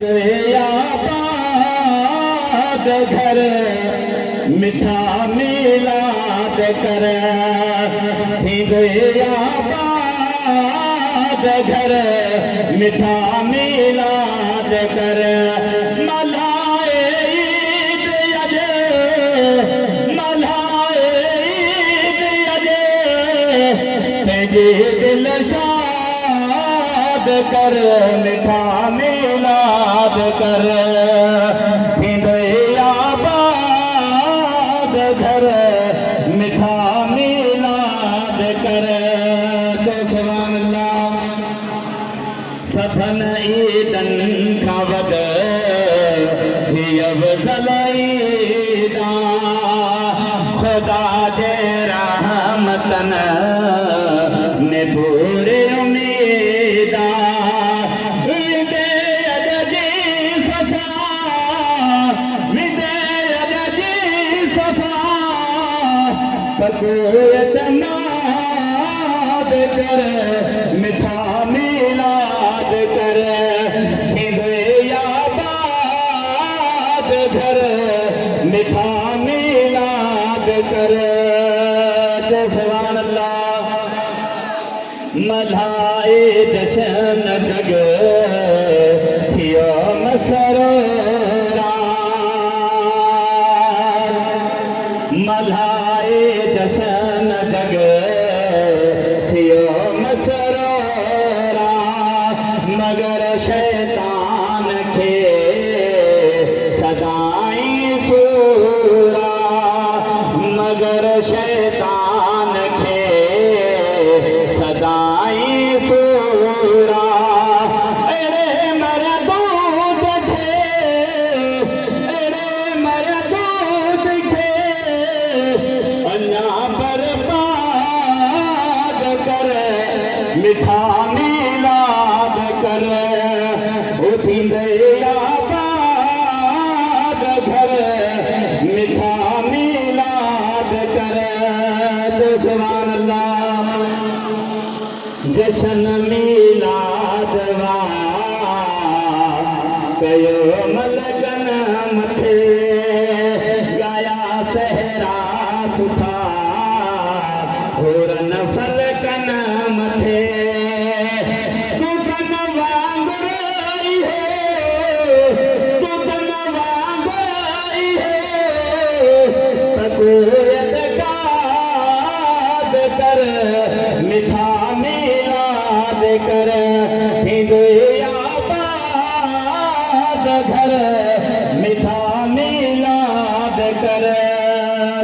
आबाद घर मिठा मिलाद कर आबाद घर मिठा मिलाद कर मलाए ईद अजे मलाए ईद अजे तेरे दिल शाद कर मिठा मिलाद कर आबाद घर मिठा मिलाद कर तो सुभान अल्लाह सफन ईदन का वद अफजल ईदा खुदा जे रहमतन ने पूरे उम्मीदा नाद कर मिठा मिलाद कर आबाद घर मिठा मिलाद कर तो सुभान अल्लाह मल्हाए जशन जग थियो मसरूरा मल्हाए जशन जग थियो मसरूरा मगर शैतान खे सदाई सूरा मगर शैतान खे सदाई सूरा अरे मरदूत खे अरे मरदूत खे अन्ना बर्बाद कर मिठा मिलाद कर उठी आबाद घर मिठा मिलाद कर तो सुभान अल्लाह जशन मिलाद वा कयो मलकन मथे गाया सहरा सुठा होरन फलकन मथे तू कन वांगुरई है तू कन वांगुरई है तकोयत काद कर मिठा मिलाद कर आबाद घर मिठा मिलाद कर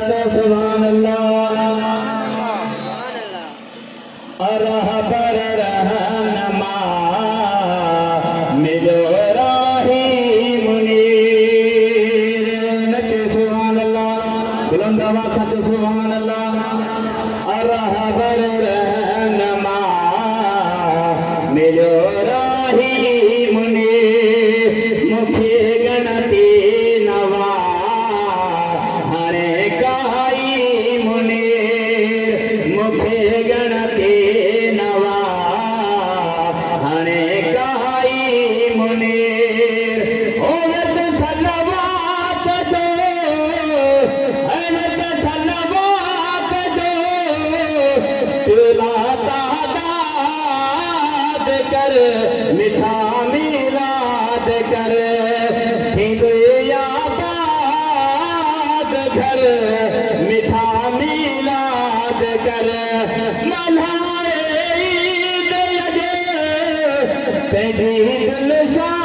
तो सुभान अल्लाह रहबर रहनमा मिलो राही मुनीर नचे सुभान अल्लाह बुलंद आवाज से सुभान अल्लाह रहबर रहनमा मिलो राही मुनीर मुखे गणती नवा हरे कहाई मुनीर मुखे गणती नवा हरे कहाई मुनीर औरत सलवात दो औरत सलवात दो तुला तादाद कर मिठा मिलाद कर आबाद घर मिठा मिलाद कर मल्हाए ईद अजे तेरी दिल शाद